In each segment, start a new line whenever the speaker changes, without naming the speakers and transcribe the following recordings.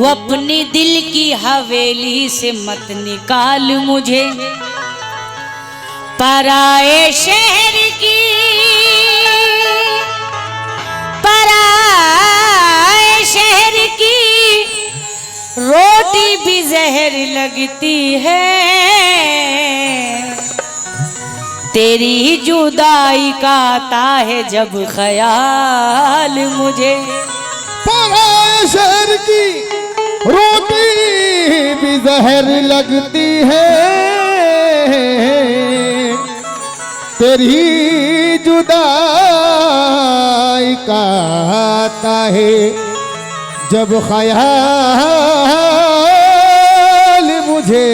अपनी दिल की हवेली से मत निकाल मुझे, पराए शहर की, पराए शहर की रोटी भी जहर लगती है, तेरी जुदाई का आता है जब ख्याल मुझे।
पराए शहर की रोटी भी जहर लगती है, तेरी जुदाई का आता है जब ख्याल मुझे।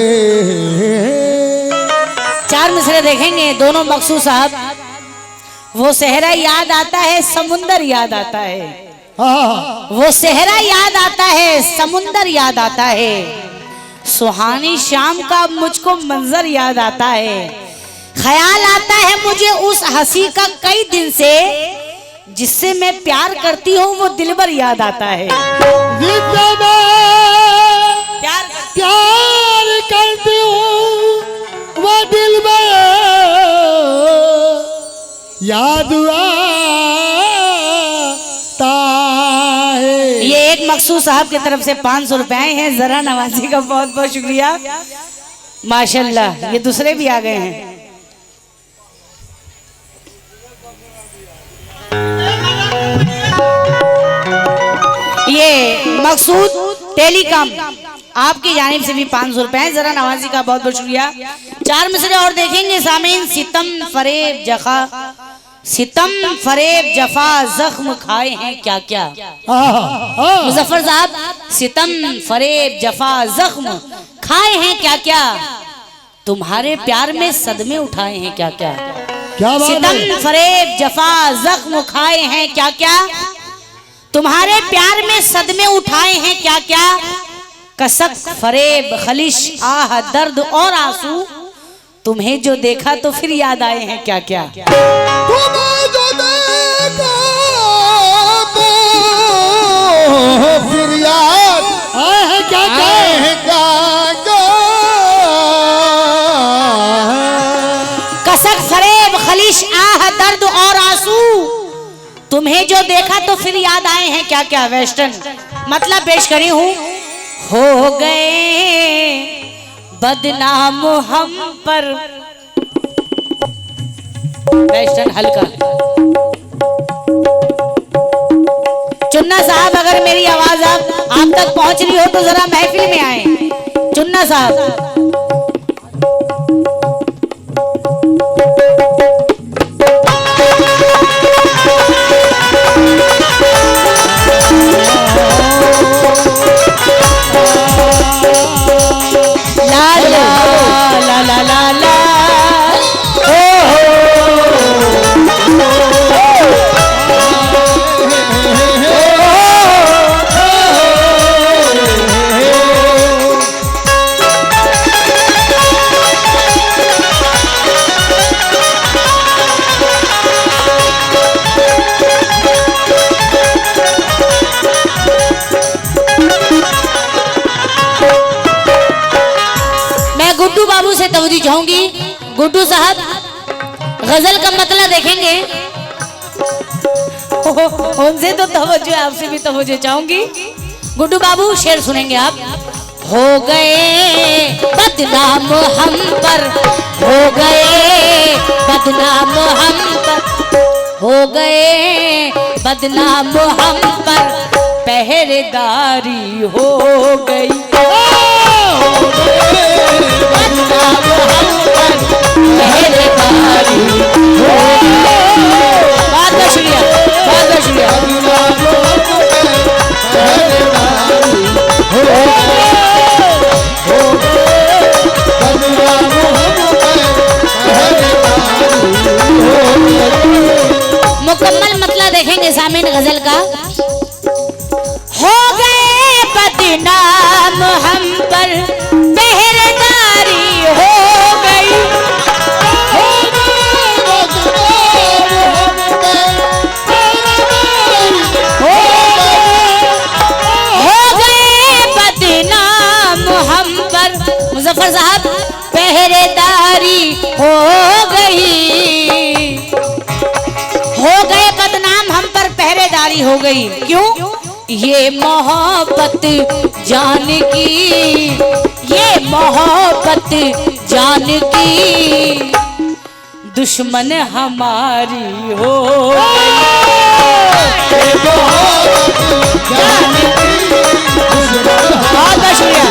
चार मिसरे देखेंगे दोनों मकसूद साहब। वो सहरा याद आता है, समुंदर याद आता है। वो सहरा याद आता है, समुंदर याद आता है। सुहानी शाम का मुझको मंजर याद आता है। ख्याल आता है मुझे उस हंसी का कई दिन से, जिससे मैं प्यार करती हूँ वो दिलबर याद आता है।
प्यार करती हूँ वो दिलबर याद आता है।
ये एक मकसूद साहब की तरफ से 500 रुपए आए हैं। जरा नवाजी का बहुत बहुत शुक्रिया। माशाल्लाह ये दूसरे भी आ गए हैं। ये मकसूद टेलीकॉम आपकी जानिब से भी 500 रुपए हैं। जरा नवाजी का बहुत बहुत शुक्रिया। चार मिसरे और देखेंगे सामीन। सितम फरेब जफा, सितम फरेब जफा जख्म खाए हैं क्या क्या। मुजफ्फर साहब, सितम फरेब जफा जख्म खाए हैं क्या क्या, तुम्हारे प्यार में सदमे उठाए हैं क्या क्या। सितम फरेब जफा जख्म खाए हैं क्या क्या, तुम्हारे प्यार में सदमे उठाए हैं क्या क्या। कसक फरेब खलिश आह दर्द और आंसू, तुम्हें जो देखा तो फिर याद आए हैं क्या क्या।
तुम्हें जो देखा तो फिर याद आए हैं क्या क्या।
कसक फरेब खलिश आह दर्द और आंसू, तुम्हें जो देखा तो फिर याद आए हैं क्या क्या। वेस्टर्न मतलब पेश करी हूँ। हो गए बदनाम हम पर, वेस्टर्न हल्का। चुन्ना साहब अगर मेरी आवाज आप तक पहुंच रही हो तो जरा महफिल में आए। चुन्ना साहब, गुड्डू बाबू से तवज्जो चाहूंगी। गुड्डू साहब गजल का मतलब देखेंगे। उनसे तो तवज्जो, आपसे भी तवज्जो चाहूंगी। गुड्डू बाबू शेर सुनेंगे आप। हो गए बदनाम हम पर, हो गए बदनाम हम पर, हो गए बदनाम हम पर, पहरेदारी हो गई। बदनाम हम पर पहरेदारी हो गई। बहुत बहुत शुक्रिया, बहुत बहुत शुक्रिया। मुकम्मल मतलब देखेंगे सामीन गजल का। हो गए बदनाम हम पर, पहरेदारी हो गई। हो गए जारी हो गई। क्यों? ये मोहब्बत जान की, ये मोहब्बत जान की दुश्मन हमारी हो गई। बहुत शुक्रिया, बहुत शुक्रिया।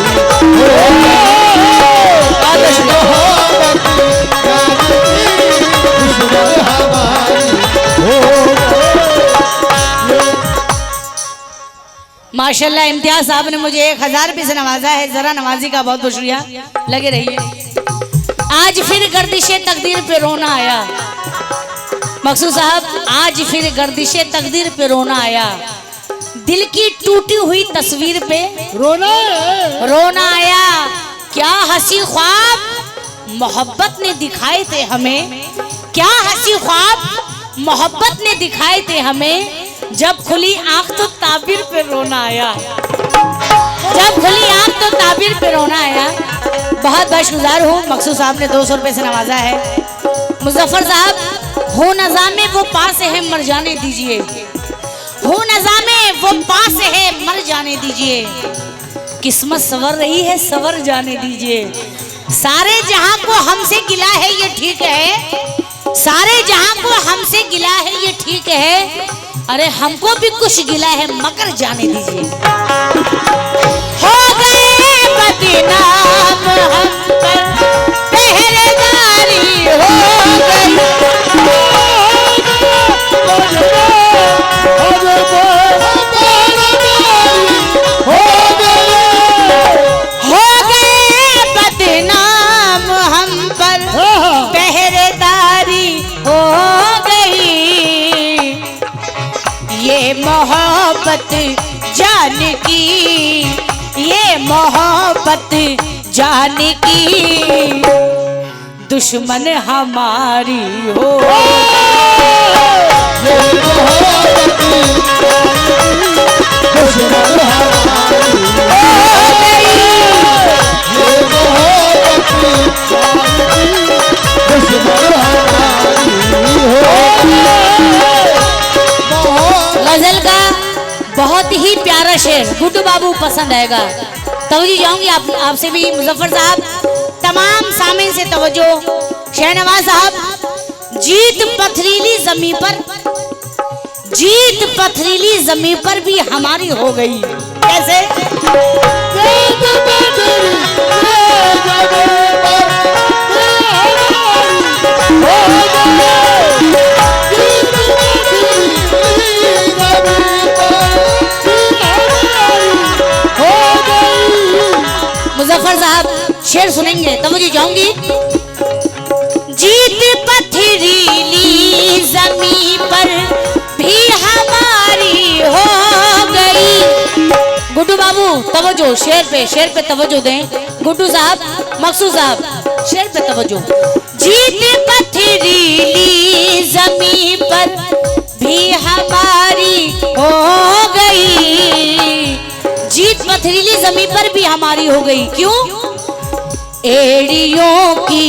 माशाल्लाह इम्तियाज साहब ने मुझे 1000 रुपये से नवाजा है। जरा नवाजी का बहुत बहुत शुक्रिया। लगे रहिए। आज फिर गर्दिशे तकदीर पे रोना आया। मकसूद साहब, आज फिर गर्दिशे तकदीर पे रोना आया। दिल की टूटी हुई तस्वीर पे रोना आया। क्या हंसी ख्वाब मोहब्बत ने दिखाए थे हमें, क्या हंसी ख्वाब मोहब्बत ने दिखाए थे हमें। जब खुली आंख तो ताबीर पे रोना आया, जब खुली आंख तो ताबीर पे रोना आया। बहुत बशगुजार हूँ। मकसूद साहब ने 200 रुपये से नवाजा है। मुजफ्फर साहब, हो नज़ामे वो पास है मर जाने दीजिए, हो नज़ामे वो पास है मर जाने दीजिए। किस्मत सवर रही है सवर जाने दीजिए। सारे जहां को हमसे गिला है ये ठीक है, सारे जहां को हमसे गिला है ये ठीक है। अरे हमको भी कुछ गिला है मगर जाने दीजिए। हो गए बदनाम हम पर पहरेदारी हो गई, हो गए बदनाम हम पर पहरेदारी हो गई। ये मोहब्बत जान की, ये मोहब्बत जान की दुश्मन हमारी हो। ये मोहब्बत दुश्मन हमारी हो गई, ये मोहब्बत दुश्मन हमारी हो गई। गजल का बहुत ही प्यारा शेर गुड्डू बाबू पसंद आएगा। तवज्जो चाहूंगी आपसे भी मुजफ्फर साहब, तमाम सामीन से तवज्जो। शहनवाज साहब, जीत पथरीली जमीन पर, जीत पथरीली जमीन पर भी हमारी हो गई। कैसे? मुजफ्फर साहब शेर सुनेंगे, तवज्जो चाहूंगी। जीत पथरीली जमीन पर भी हमारी हो गई। गुड्डू बाबू तवज्जो, शेर पे तवज्जो दें। गुड्डू साहब, मकसूद साहब, शेर पे तवज्जो। जीत पथरीली जमीन पर भी हमारी हो गई, जीत पथरीली जमीन पर भी हमारी हो गई। क्यों? एड़ियों की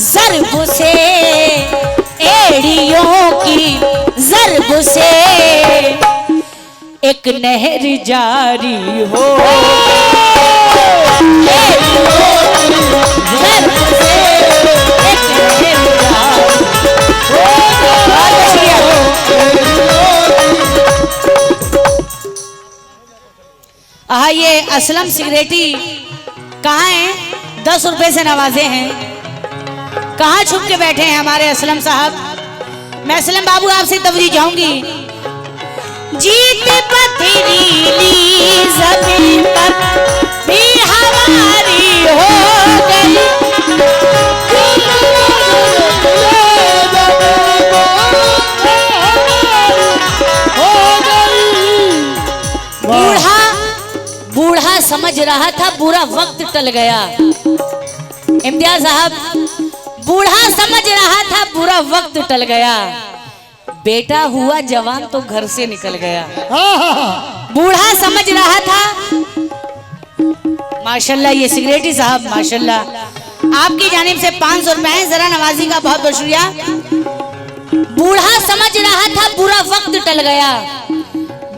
ज़र्ब से, एड़ियों की ज़र्ब से एक नहर जारी हो। एड़ियों की ज़र्ब से एक नहर जारी हो। ये असलम सिगरेटी कहाँ हैं? 10 रुपए से नवाजे हैं। कहाँ छुप के बैठे हैं हमारे असलम साहब? मैं असलम बाबू आपसे तवज्जो चाहूंगी। जीत पथरीली ज़मीन पर भी हमारी हो गई, बूढ़ा बूढ़ा समझ रहा था बुरा वक्त टल गया। इम्तियाज साहब, बूढ़ा समझ रहा था बुरा वक्त टल गया, बेटा हुआ जवान तो घर से निकल गया। बूढ़ा समझ रहा था। माशाल्लाह ये सिगरेटी साहब माशाल्लाह, आपकी जानिब से 500 रुपए है। जरा नवाजी का बहुत बहुत शुक्रिया। बूढ़ा समझ रहा था बुरा वक्त टल गया,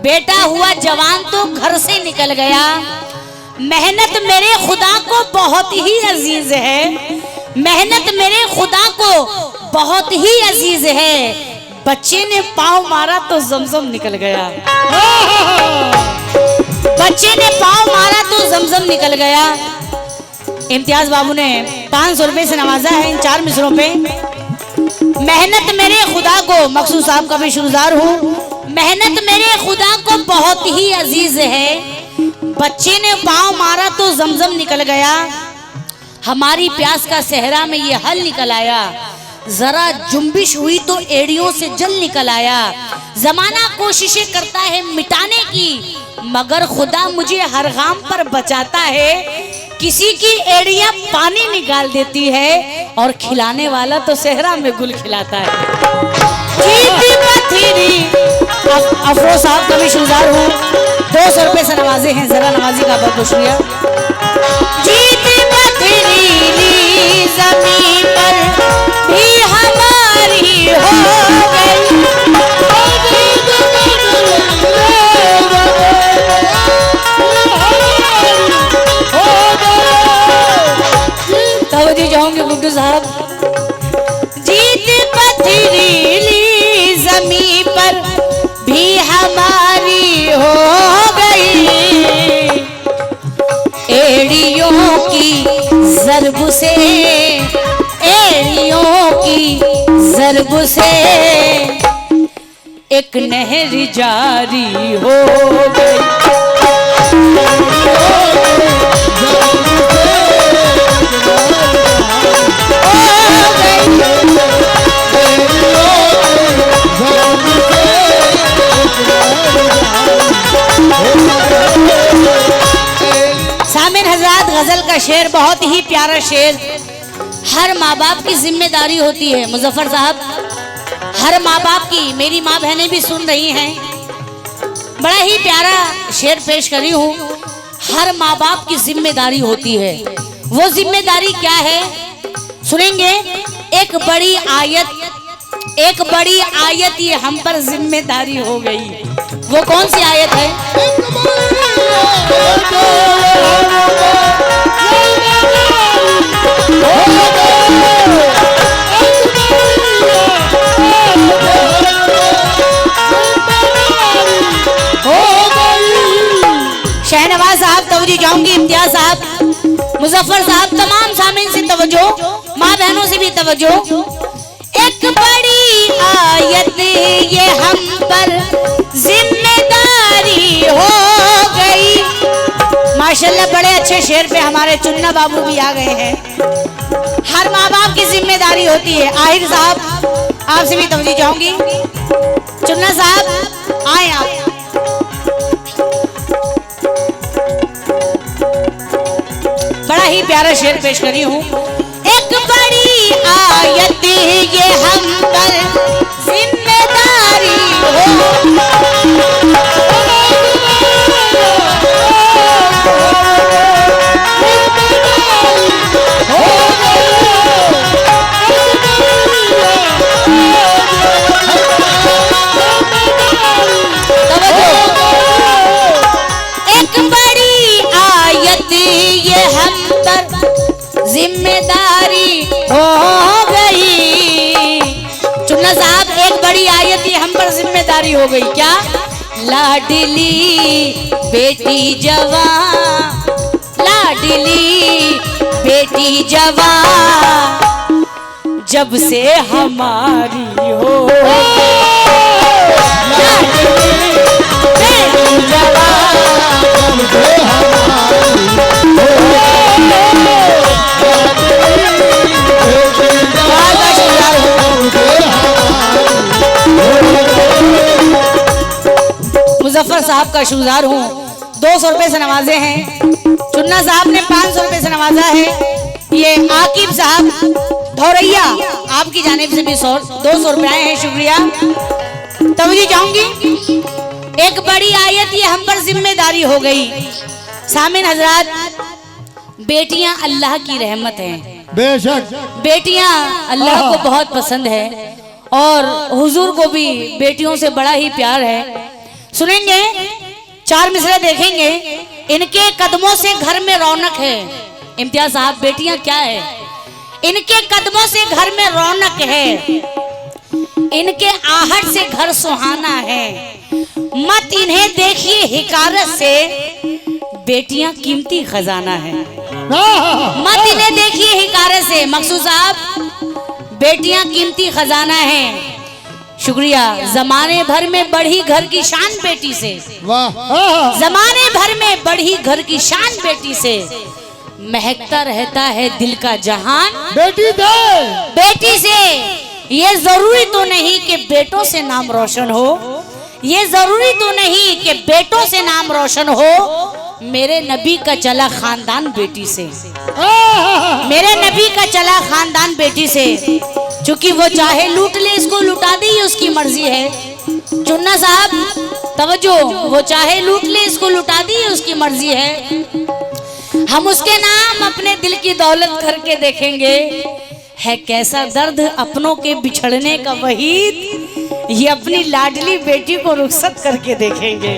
बेटा हुआ जवान तो घर से निकल गया। मेहनत मेरे खुदा को बहुत ही अजीज है, मेहनत मेरे खुदा को बहुत ही अजीज है। बच्चे ने पाँव मारा तो जमजम निकल गया, बच्चे ने पाँव मारा तो जमजम निकल गया। इम्तियाज बाबू ने 500 रुपए से नवाजा है इन 4 मिसरों पे। मेहनत मेरे खुदा को, मकसूद साहब का भी शुक्रगुजार हूँ, मेहनत मेरे खुदा को बहुत ही अजीज है। बच्चे ने पाँव मारा तो जमजम निकल गया। हमारी प्यास का सहरा में ये हल निकल आया। जरा जुम्बिश हुई तो एड़ियों से जल निकल आया। जमाना कोशिशें करता है मिटाने की, मगर खुदा मुझे हर गाम पर बचाता है। किसी की एड़ियां पानी निकाल देती है और खिलाने वाला तो सहरा में गुल खिलाता है। जीती पथरी अफरोज साहब का भी शुक्रगुजार हूँ, 200 रुपए से नवाजे हैं, जरा नवाजी का बहुत बहुत शुक्रिया। जीती पथरीली ज़मीं पर भी हमारी हो गई, तवज्जो चाहूंगे गुड्डू साहब। जीत पथरीली ज़मीं पर भी हमारी हो गई, एड़ियों की ज़रब से, एड़ियों की ज़रब से एक नहर जारी हो गई। सामिन हजरात, गजल का शेर बहुत ही प्यारा शेर। हर माँ बाप की जिम्मेदारी होती है मुजफ्फर साहब, हर माँ बाप की। मेरी माँ बहनें भी सुन रही हैं, बड़ा ही प्यारा शेर पेश करी हूँ। हर माँ बाप की जिम्मेदारी होती है। वो जिम्मेदारी क्या है सुनेंगे। एक बड़ी आयत ये हम पर जिम्मेदारी हो गई। वो कौन सी आयत है? शहनवाज साहब तवज्जो चाहूंगी, इम्तियाज साहब, मुजफ्फर साहब, तमाम सामीन से तवज्जो, माँ बहनों से भी तवज्जो। एक बड़ी आयत ये हम पर जिम्मेदारी हो गई। माशाल्लाह बड़े अच्छे शेर पे हमारे चुन्ना बाबू भी आ गए हैं। हर माँ बाप की जिम्मेदारी होती है। आहिर साहब आपसे भी तवज्जो चाहूंगी, चुन्ना साहब आए आप। बड़ा ही प्यारा शेर पेश करी हूँ। एक बड़ी आयत ये हम पर जिम्मेदारी हो, एक बड़ी आयत ये हम पर जिम्मेदारी हो गई। चुन्ना साहब, एक बड़ी आयत ये हम पर जिम्मेदारी हो गई। क्या? लाडली बेटी जवान, लाडली बेटी जवान जब से हमारी हो, लाडली बेटी जवान जब से हमारी मुजफ्फर साहब का शुक्रगुजार हूँ, 200 रुपए से नवाजे हैं। चुन्ना साहब ने 500 रुपए से नवाजा है। ये आकिब साहब धौरैया आपकी जानिब से भी 200 रुपए आए हैं, शुक्रिया। तवज्जो चाहूंगी, एक बड़ी आयत ये हम पर जिम्मेदारी हो गई। सामिन हजरात, बेटियां अल्लाह की रहमत हैं,
बेशक
बेटियां अल्लाह को बहुत पसंद है और हुजूर को भी बेटियों से बड़ा ही प्यार है। सुनेंगे, 4 मिसरे देखेंगे। इनके कदमों से घर में रौनक है। इम्तियाज साहब, बेटियां क्या है? इनके कदमों से घर में रौनक है, इनके आहट से घर सुहाना है। मत इन्हें देखिए हिकारत से, बेटियां कीमती खजाना है। मत इन्हें देखिए हिकारत से, मकसूद साहब, बेटियां कीमती खजाना है। शुक्रिया। जमाने भर में बढ़ी घर की शान बेटी से,
वाह।
जमाने भर में बढ़ी घर की शान बेटी से, महकता रहता है दिल का जहान
बेटी दे।
बेटी से। ये जरूरी तो नहीं कि बेटों से नाम रोशन हो, ये जरूरी तो नहीं कि बेटों से नाम रोशन हो। मेरे नबी का चला खानदान बेटी से, मेरे नबी का चला खानदान बेटी से। चूंकि वो चाहे लूट ले, इसको लुटा दी, ये उसकी मर्जी है। चुन्ना साहब तवज्जो, वो चाहे लूट ले, इसको लुटा दी, ये उसकी मर्जी है। हम उसके नाम अपने दिल की दौलत करके देखेंगे। है कैसा दर्द अपनों के बिछड़ने का वहीद, ये अपनी लाडली बेटी को रुखसत करके देखेंगे।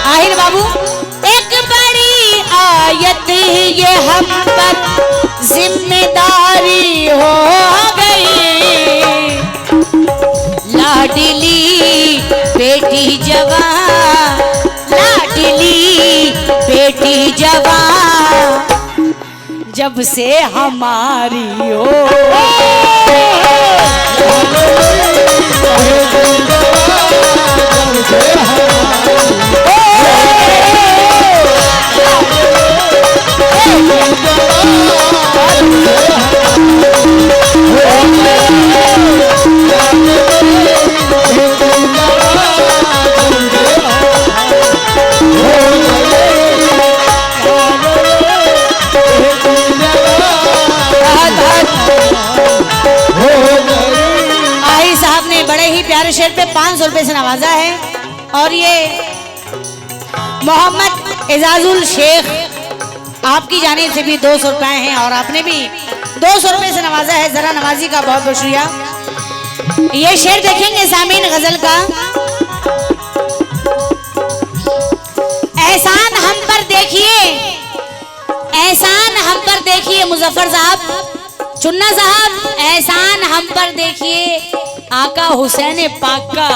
आहिर बाबू, एक बड़ी आयत ये हम पर जिम्मेदारी हो गई। लाडली बेटी जवान, लाडली बेटी जवान, जब से हमारी हो। प्यारे शेर पे 500 रुपए से नवाजा है। और ये मोहम्मद एजाजुल शेख, आपकी जानिब से भी 200 रुपए हैं और आपने भी 200 रुपए से नवाजा है। जरा नवाजी का बहुत बहुत शुक्रिया। ये शेर देखेंगे सामीन गजल का। एहसान हम पर देखिए, एहसान हम पर देखिए मुजफ्फर साहब, चुन्ना साहब, एहसान हम पर देखिए आका हुसैन पाक का।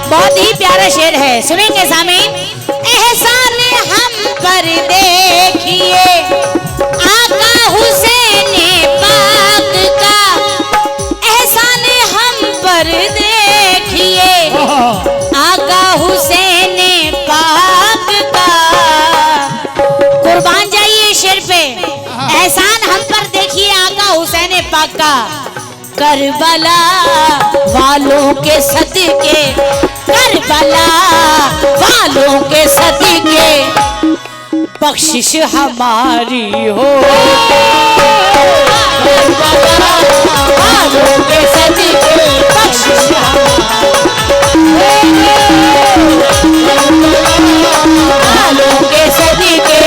बहुत ही प्यारा शेर है, सुनेंगे सामीन। एहसान हम पर देखिए आका हुसैन पाक का, एहसान हम पर देखिए आका हुसैन पाक का। कुर्बान जाइए शेर पे। एहसान हम पर देखिए आका हुसैन पाक का, करबला वालों के सदके, करबला वालों के सदके, बख्शिश हमारी हो। करबला वालों के सदके, बख्शिश वालों के सदके,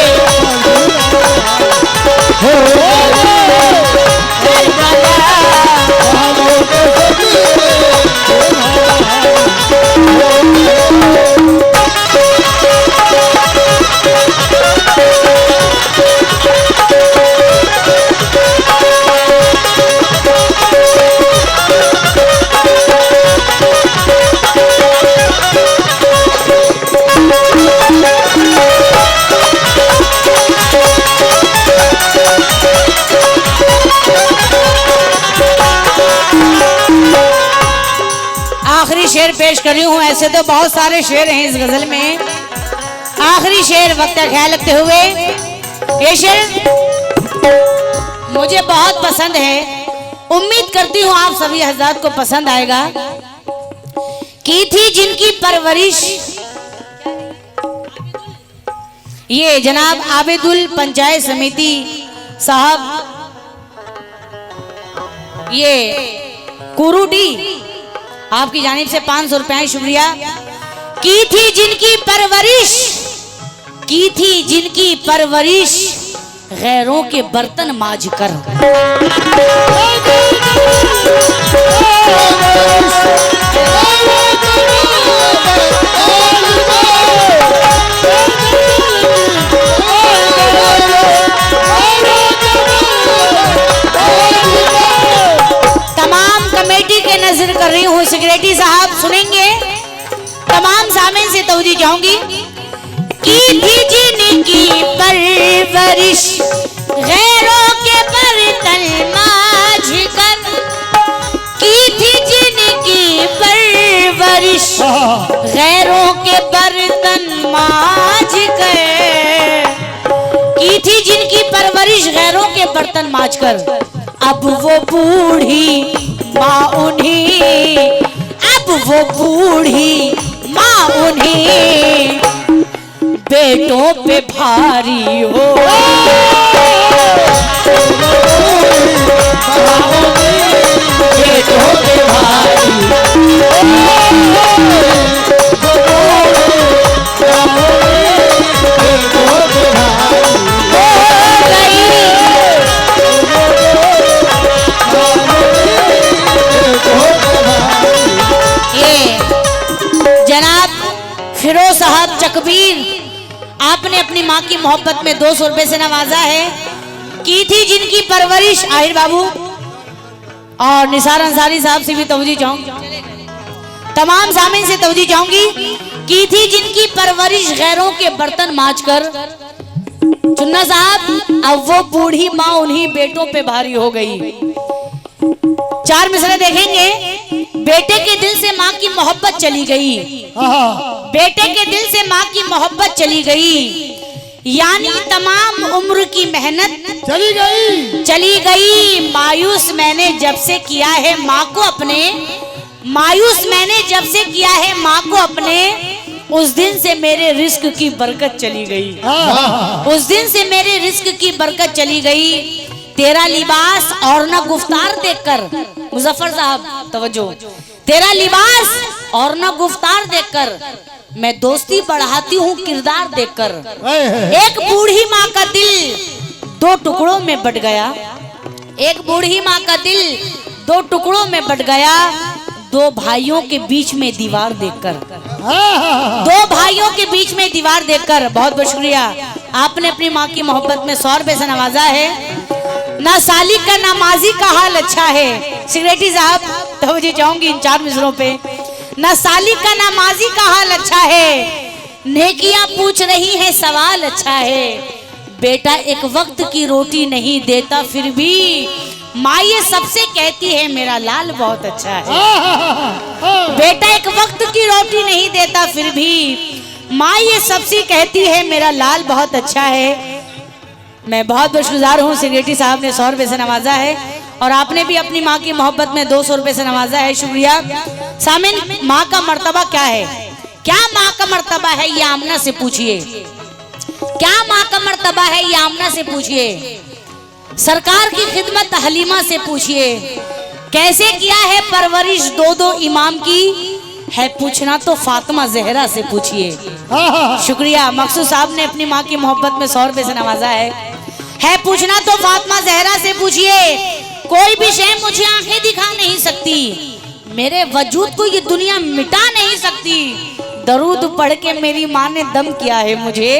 आखिरी शेर पेश करी हूँ। ऐसे तो बहुत सारे शेर हैं इस गजल में, आखिरी शेर वक्त का ख्याल रखते हुए। ये शेर मुझे बहुत पसंद है। उम्मीद करती हूँ आप सभी हजरात को पसंद आएगा। की थी जिनकी परवरिश, ये जनाब आबिदुल पंचायत समिति साहब, ये कुरुडी, आपकी जानिब से 500 रुपए शुक्रिया। की थी जिनकी परवरिश, की थी जिनकी परवरिश गैरों के बर्तन मांझ कर। तमाम कमेटी के नजर कर रही हूँ, सेक्रेटरी साहब सुनेंगे। तमाम सामने से तवज्जो चाहूंगी। की थी जिनकी परवरिश गैरों के बर्तन मांझ कर, की थी जिनकी परवरिश गैरों के बर्तन मांझ कर, की थी जिनकी परवरिश गैरों के बर्तन मांझ कर। अब वो बूढ़ी माँ उन्हीं, अब वो बूढ़ी माँ उन्हीं बेटों पे भारी हो। बेटों पे भारी फिरोज साहब चकबीर, आपने अपनी माँ की मोहब्बत में 200 रुपए से नवाजा है। की थी जिनकी परवरिश, आहिर बाबू और निसार अंसारी साहब से भी तवज्जो चाहूंगी, तमाम सामीन से तवज्जो चाहूंगी। की थी जिनकी परवरिश गैरों के बर्तन मांझ कर। चुन्ना साहब, अब वो बूढ़ी माँ उन्हीं बेटों पे भारी हो गई। 4 मिसरे देखेंगे। बेटे के दिल से माँ की मोहब्बत चली गई, बेटे के दिल से माँ की मोहब्बत चली गई, यानी तमाम उम्र की मेहनत
चली गई,
चली गई। मायूस मैंने जब से किया है माँ को अपने, मायूस मैंने जब से किया है माँ को अपने, उस दिन से मेरे रिस्क की बरकत चली गई, उस दिन से मेरे रिस्क की बरकत चली गई। तेरा लिबास और न गुफ्तार देखकर, मुजफ्फर साहब तवज्जो, तेरा लिबास और न गुफ्तार देखकर मैं दोस्ती बढ़ाती हूँ किरदार देखकर। एक बूढ़ी माँ का दिल 2 टुकड़ों में बट गया, एक बूढ़ी माँ का दिल 2 टुकड़ों में बट गया, 2 भाइयों के बीच में दीवार देखकर, 2 भाइयों के बीच में दीवार देखकर। बहुत बहुत शुक्रिया, आपने अपनी माँ की मोहब्बत में 100 रुपए से नवाजा है। ना साली का ना माजी का हाल अच्छा है, सेक्रेटरी साहब तवज्जो चाहूंगी इन 4 मिसरों पे। ना साली का ना माजी का हाल अच्छा है, नेकियां पूछ रही है सवाल अच्छा है। बेटा एक वक्त की रोटी नहीं देता फिर भी माँ ये सबसे कहती है मेरा लाल बहुत अच्छा है। बेटा एक वक्त की रोटी नहीं देता फिर भी माँ ये सबसे कहती है मेरा लाल बहुत अच्छा है। मैं बहुत शुक्रगुजार हूँ, सेक्रेटरी साहब ने 100 रुपए से नवाजा है और आपने भी अपनी माँ की मोहब्बत में 200 रुपए से नवाजा है, शुक्रिया। सामिन, माँ का मर्तबा क्या है? क्या माँ का मर्तबा है ये आमना से पूछिए, क्या माँ का मर्तबा है ये आमना से पूछिए। सरकार की खिदमत हलीमा से पूछिए, कैसे किया है परवरिश 2-2 इमाम की, है पूछना तो फातिमा जहरा से पूछिए। शुक्रिया, मकसूद साहब ने अपनी माँ की मोहब्बत में 100 रुपए से नवाजा है पूछना तो फातिमा जहरा से पूछिए। कोई भी शय मुझे आंखें दिखा नहीं सकती, मेरे वजूद को ये दुनिया मिटा नहीं सकती। दरूद पढ़ के मेरी माँ ने दम किया है मुझे,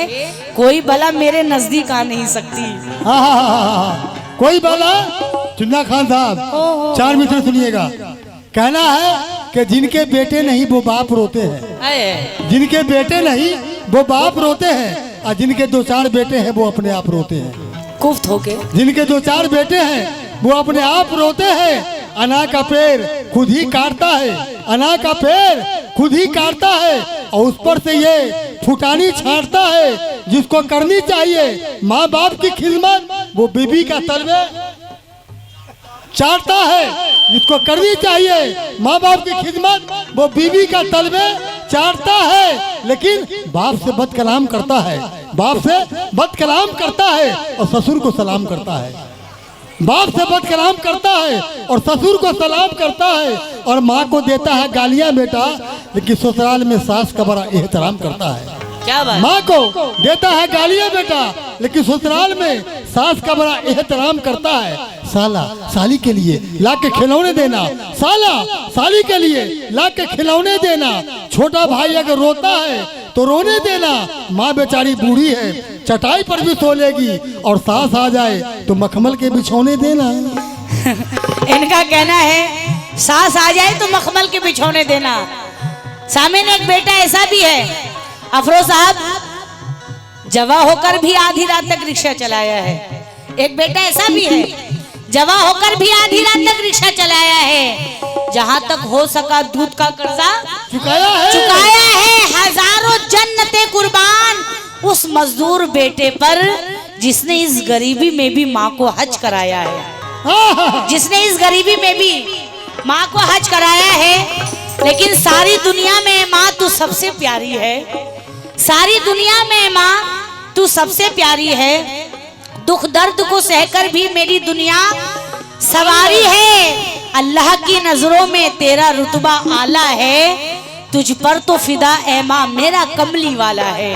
कोई बला मेरे नजदीक आ नहीं सकती।
कोई बला, चुन्ना खान साहब 4 मिनट सुनिएगा। कहना है कि जिनके बेटे नहीं वो बाप रोते हैं, जिनके बेटे नहीं वो बाप रोते हैं, और जिनके 2-4 बेटे हैं वो अपने आप रोते हैं।
कुफ्त होके
जिनके 2-4 बेटे हैं वो अपने आप रोते हैं। अना का पेड़ खुद ही काटता है, अना का पेड़ खुद ही काटता है, और उस पर से ये फुटानी छांटता है। जिसको करनी चाहिए माँ बाप की खिदमत, वो बीबी का तलवे चाहता है, जिसको करनी चाहिए माँ बाप की खिदमत, वो बीवी का तलबे चाहता है, लेकिन बाप से बद कलाम करता है, बाप से बद कलाम करता है और ससुर को सलाम करता है। बाप से बद कलाम करता है और ससुर को सलाम करता है और माँ को देता है गालियाँ बेटा, लेकिन ससुराल में सास का बड़ा एहतराम करता है।
क्या बात?
माँ को देता है गालियाँ बेटा, लेकिन ससुराल में सास का बड़ा एहतराम करता है। साला साली के लिए ला के खिलौने देना, साला साली के लिए ला के खिलौने देना। छोटा भाई अगर रोता है तो रोने देना। माँ बेचारी बूढ़ी है, चटाई पर भी सो लेगी, और सास आ जाए तो मखमल के बिछौने देना।
इनका कहना है सास आ जाए तो मखमल के बिछौने देना। सामने एक बेटा ऐसा भी है, अफरोज साहब, जवा होकर भी आधी रात तक रिक्शा चलाया है। एक बेटा ऐसा भी है, जवा होकर भी आधी रात तक रिक्शा चलाया है। जहाँ तक हो सका दूध का कर्जा चुकाया है। हजारों जन्नतें कुर्बान उस मजदूर बेटे पर जिसने इस गरीबी में भी माँ को हज कराया है, जिसने इस गरीबी में भी माँ को हज कराया है। लेकिन सारी दुनिया में माँ तू सबसे प्यारी है, सारी दुनिया में माँ तू सबसे प्यारी है। दुख दर्द को सहकर भी मेरी दुनिया सवारी है। अल्लाह की नजरों में तेरा रुतबा आला है, तुझ पर तो फिदा ए माँ मेरा कमली वाला है।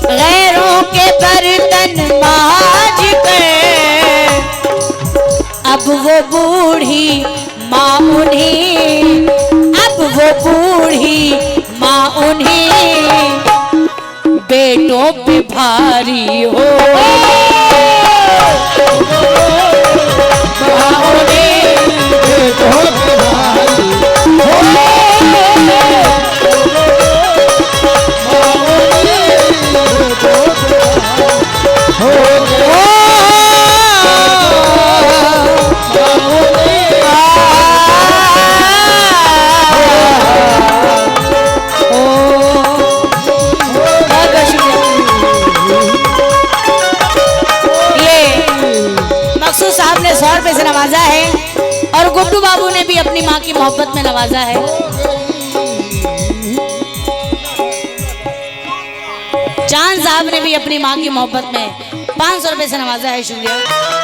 गैरों के बर्तन माज कर, अब वो बूढ़ी माँ उन्हें, अब वो बूढ़ी माँ उन्हें बेटों पे भारी हो। माँ उन्हें बेटों पे भारी हो। से नवाजा है और गुड्डू बाबू ने भी अपनी माँ की मोहब्बत में नवाजा है। चांद साहब ने भी अपनी माँ की मोहब्बत में 500 रुपए से नवाजा है। शुक्रिया।